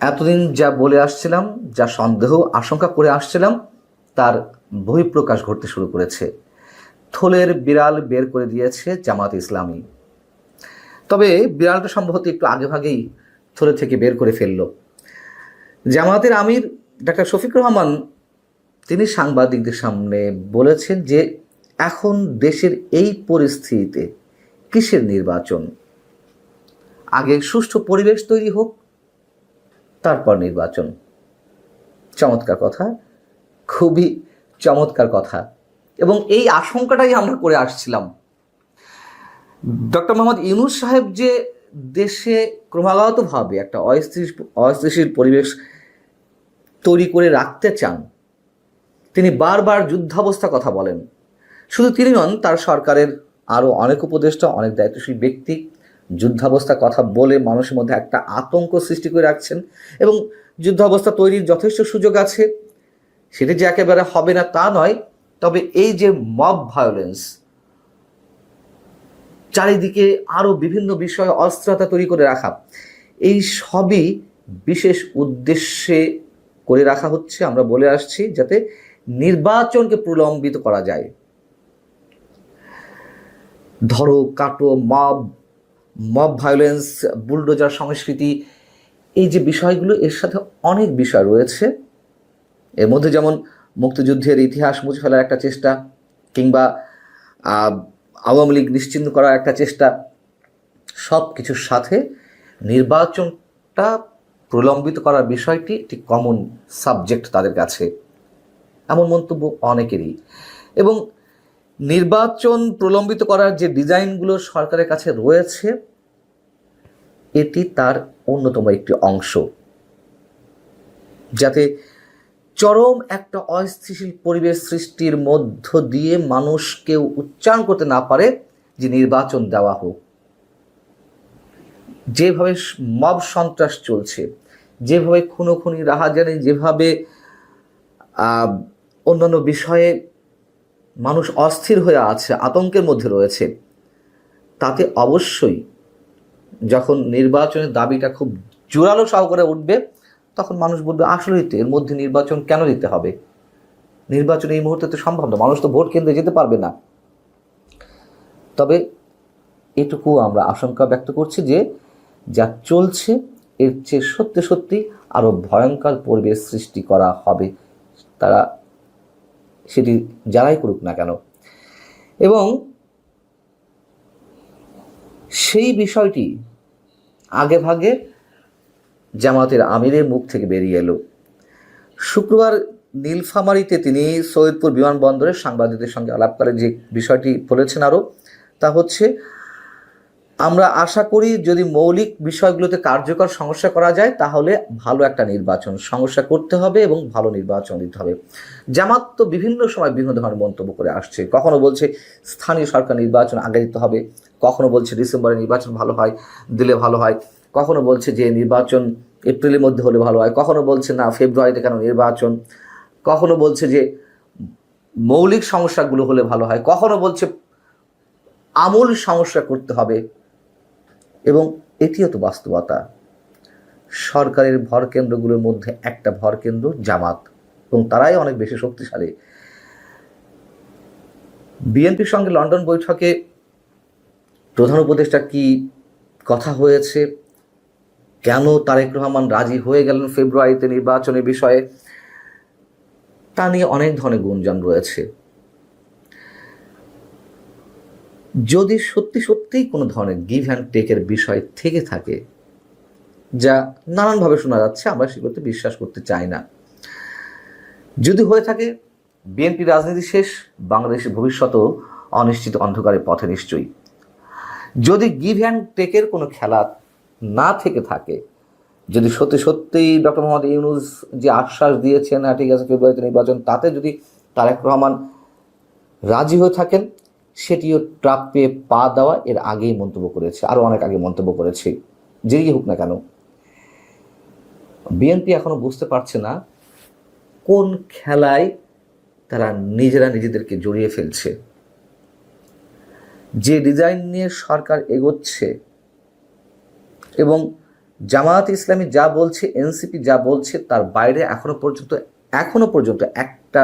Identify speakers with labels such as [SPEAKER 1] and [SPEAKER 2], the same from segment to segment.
[SPEAKER 1] এতদিন যা বলে আসছিলাম, যা সন্দেহ আশঙ্কা করে আসছিলাম, তার বহিঃপ্রকাশ ঘটতে শুরু করেছে। থলের বিড়াল বের করে দিয়েছে জামাত ইসলামী। তবে বিড়ালটা সম্ভবত একটু আগেভাগেই থলে থেকে বের করে ফেলল। জামাতের আমির ডাক্তার শফিকুর রহমান তিনি সাংবাদিকদের সামনে বলেছেন যে এখন দেশের এই পরিস্থিতিতে কিসের নির্বাচন, আগে সুষ্ঠু পরিবেশ তৈরি হোক, তারপর নির্বাচন। চমৎকার কথা, খুবই চমৎকার কথা। এবং এই আশঙ্কাটাই আমরা করে আসছিলাম। ডক্টর মোহাম্মদ ইউনূস সাহেব যে দেশে ক্রমাগতভাবে একটা অস্থিতিশীল পরিবেশ তৈরি করে রাখতে চান, তিনি বারবার যুদ্ধাবস্থা কথা বলেন। শুধু তিনি নন, তার সরকারের আরও অনেক উপদেষ্টা, অনেক দায়িত্বশীল ব্যক্তি যুদ্ধাবস্থা কথা বলে মানুষের মধ্যে একটা আতঙ্ক সৃষ্টি করে রাখছেন। এবং যুদ্ধাবস্থা তৈরির যথেষ্ট সুযোগ আছে, সেটি যে একেবারে হবে না তা নয়। তবে এই যে মব ভায়োলেন্স, চারিদিকে আরও বিভিন্ন বিষয়ে অস্থিরতা তৈরি করে রাখা, এই সবই বিশেষ উদ্দেশ্যে করে রাখা হচ্ছে। আমরা বলে আসছি যাতে নির্বাচনকে প্রলম্বিত করা যায়। ধরো কাটো, মব ভায়োলেন্স, বুলডোজার সংস্কৃতি, এই যে বিষয়গুলো, এর সাথে অনেক বিষয় রয়েছে। এর মধ্যে যেমন মুক্তিযুদ্ধের ইতিহাস মুছে ফেলার একটা চেষ্টা, কিংবা আওয়ামী লীগ নিশ্চিহ্ন করার একটা চেষ্টা, সব কিছুর সাথে নির্বাচনটা প্রলম্বিত করার বিষয়টি একটি কমন সাবজেক্ট তাদের কাছে, এমন মন্তব্য অনেকেরই। এবং নির্বাচন প্রলম্বিত করার যে ডিজাইনগুলো সরকারের কাছে রয়েছে, এটি তার অন্যতম একটি অংশ, যাতে চরম একটা অস্থিতিশীল পরিবেশ সৃষ্টির মধ্য দিয়ে মানুষ কেউ উচ্চারণ করতে না পারে যে নির্বাচন দেওয়া হোক। যেভাবে মব সন্ত্রাস চলছে, যেভাবে খুনোখুনি, রাহাজানি, যেভাবে অন্যান্য বিষয়ে মানুষ অস্থির হয়ে আছে, আতঙ্কের মধ্যে রয়েছে, তাতে অবশ্যই যখন নির্বাচনের দাবিটা খুব জোরালো সহকারে উঠবে, তখন মানুষ বলবে আসলেই তো এর মধ্যে নির্বাচন কেন দিতে হবে, নির্বাচন এই মুহূর্তে তো সম্ভব না, মানুষ তো ভোট কেন্দ্রে যেতে পারবে না। তবে এটুকু আমরা আশঙ্কা ব্যক্ত করছি যে যা চলছে এর চেয়ে সত্যি সত্যি আরও ভয়ঙ্কর পরিবেশ সৃষ্টি করা হবে, তারা সেটি যারাই করুক না কেন। এবং সেই বিষয়টি আগে ভাগে জামাতের আমিরের মুখ থেকে বেরিয়ে এলো। শুক্রবার নীলফামারীতে তিনি সৈয়দপুর বিমানবন্দরে সাংবাদিকদের সঙ্গে আলাপকালে যে বিষয়টি বলেছেন আরও, তা হচ্ছে আমরা আশা করি যদি মৌলিক বিষয়গুলোতে কার্যকর সমস্যা করা যায় তাহলে ভালো একটা নির্বাচন সমস্যা করতে হবে এবং ভালো নির্বাচন দিতে হবে। জামাত তো বিভিন্ন সময় বিভিন্ন ধরনের মন্তব্য করে আসছে। কখনো বলছে স্থানীয় সরকার নির্বাচন আগে দিতে হবে, কখনো বলছে ডিসেম্বরে নির্বাচন ভালো হয়, দিলে ভালো হয়, কখনো বলছে যে নির্বাচন এপ্রিলের মধ্যে হলে ভালো হয়, কখনো বলছে না ফেব্রুয়ারিতে কেন নির্বাচন, কখনো বলছে যে মৌলিক সমস্যাগুলো হলে ভালো হয়, কখনো বলছে আমূল সমস্যা করতে হবে। এবং এটিও তো বাস্তবতা। সরকারের ভরকেন্দ্রগুলোর মধ্যে একটা ভরকেন্দ্র জামাত, এবং তারাই অনেক বেশি শক্তিশালী। বিএনপির সঙ্গে লন্ডন বৈঠকে প্রধান উপদেষ্টা কি কথা হয়েছে, কেন তারেক রহমান রাজি হয়ে গেলেন ফেব্রুয়ারিতে নির্বাচনের বিষয়ে, তা নিয়ে অনেক ধরনের গুঞ্জন রয়েছে। যদি সত্যি সত্যিই কোনো ধরনের গিভ অ্যান্ড টেকের বিষয় থেকে থাকে, যা নানানভাবে শোনা যাচ্ছে, আমরা সেগুলোতে বিশ্বাস করতে চাই না। যদি হয়ে থাকে, বিএনপি রাজনীতি শেষ, বাংলাদেশের ভবিষ্যতও অনিশ্চিত অন্ধকারের পথে নিশ্চয়ই। যদি গিভ অ্যান্ড টেকের কোনো খেলা না থেকে থাকে, যদি সত্যি সত্যিই ডক্টর মোহাম্মদ ইউনূস যে আশ্বাস দিয়েছেন না ঠিক আছে ফেব্রুয়ারিতে নির্বাচন, তাতে যদি তারেক রহমান রাজি হয়ে থাকেন, সেটিও ট্রাপে পা দেওয়া এর আগেই মন্তব্য করেছে, আরও অনেক আগে মন্তব্য করেছে। যেই হোক না কেন, বিএনপি এখনো বুঝতে পারছে না কোন খেলায় তারা নিজেরা নিজেদেরকে জড়িয়ে ফেলছে। যে ডিজাইন নিয়ে সরকার এগোচ্ছে এবং জামায়াত ইসলামী যা বলছে, এনসিপি যা বলছে, তার বাইরে এখনো পর্যন্ত একটা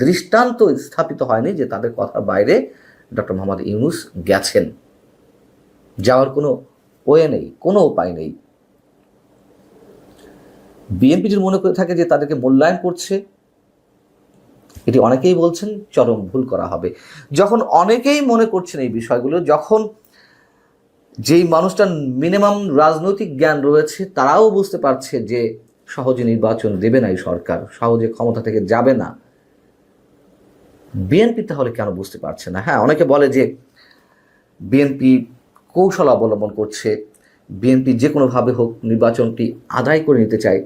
[SPEAKER 1] দৃষ্টান্ত স্থাপিত হয়নি যে তাদের কথার বাইরে ডক্টর মোহাম্মদ ইউনূস গেছেন। যাওয়ার কোনো ওয়ে নেই, কোনো উপায় নেই। বিএনপি যদি মনে করে থাকে যে তাদেরকে মূল্যায়ন করছে, এটি অনেকেই বলছেন চরম ভুল করা হবে। যখন অনেকেই মনে করছেন এই বিষয়গুলো, যখন যেই মানুষটার মিনিমাম রাজনৈতিক জ্ঞান রয়েছে তারাও বুঝতে পারছে যে সহজে নির্বাচন দেবে না এই সরকার, সহজে ক্ষমতা থেকে যাবে না, বিএনপি তাহলে কেন বুঝতে পারছে না? হ্যাঁ, অনেকে বলে যে বিএনপি কৌশল অবলম্বন করছে, বিএনপি যে কোনোভাবে হোক নির্বাচনটি আদায় করে নিতে চায়।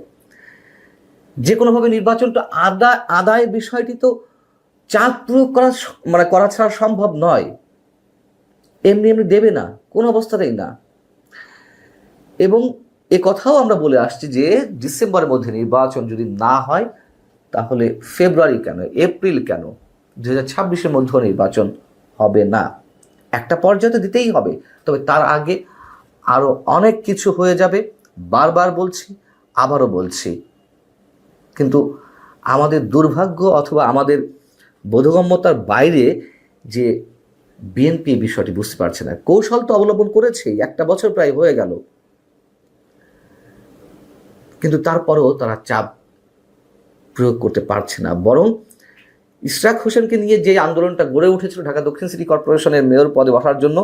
[SPEAKER 1] যে কোনোভাবে নির্বাচনটা আদায়ের বিষয়টি তো চাপ প্রয়োগ করা ছাড়া সম্ভব নয়। এমনি এমনি দেবে না, কোনো অবস্থাতেই না। এবং এ কথাও আমরা বলে আসছি যে ডিসেম্বরের মধ্যে নির্বাচন যদি না হয় তাহলে ফেব্রুয়ারি কেন, এপ্রিল কেন, 2026-এর মধ্যেও নির্বাচন হবে না। একটা পর্যায়ে দিতেই হবে, তবে তার আগে আরও অনেক কিছু হয়ে যাবে। বারবার বলছি, আবারও বলছি, কিন্তু আমাদের দুর্ভাগ্য অথবা আমাদের বোধগম্যতার বাইরে যে বিএনপি বিষয়টি বুঝতে পারছে না। কৌশল তো অবলম্বন করেছেই, একটা বছর প্রায় হয়ে গেল, কিন্তু তারপরেও তারা চাপ প্রয়োগ করতে পারছে না। বরং ইশরাক হোসেনকে নিয়ে যে আন্দোলনটা গড়ে উঠেছিল ঢাকা দক্ষিণ সিটি কর্পোরেশনের মেয়র পদে বসার জন্য,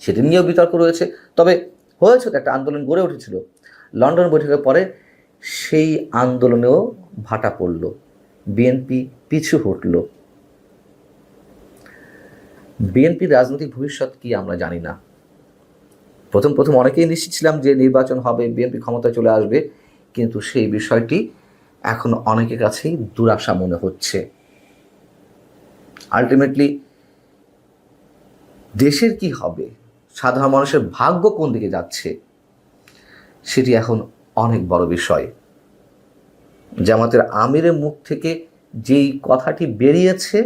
[SPEAKER 1] সেটি নিয়েও বিতর্ক রয়েছে। তবে হয়েছে তো, একটা আন্দোলন গড়ে উঠেছিল। লন্ডন বৈঠকের পরে সেই আন্দোলনেও ভাটা পড়ল, বিএনপি পিছু হটল। বিএনপির রাজনৈতিক ভবিষ্যৎ কি আমরা জানি না। প্রথম অনেকেই নিশ্চিত ছিলাম যে নির্বাচন হবে, বিএনপি ক্ষমতায় চলে আসবে, কিন্তু সেই বিষয়টি এখন অনেকের কাছেই দুরাশা মনে হচ্ছে। আলটিমেটলি দেশের কি হবে, সাধারণ মানুষের ভাগ্য কোন দিকে যাচ্ছে, সেটি এখন অনেক বড় বিষয়। জামাতের আমিরের মুখ থেকে যেই কথাটি বেরিয়েছে,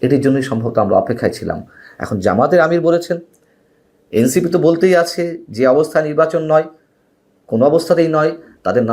[SPEAKER 1] এটির জন্যই সম্ভবত আমরা অপেক্ষায় ছিলাম। এখন জামাতের আমির বলেছেন, এনসিপি তো বলতেই আছে যে অবস্থা নির্বাচন নয়, কোনো অবস্থাতেই নয়, তাদের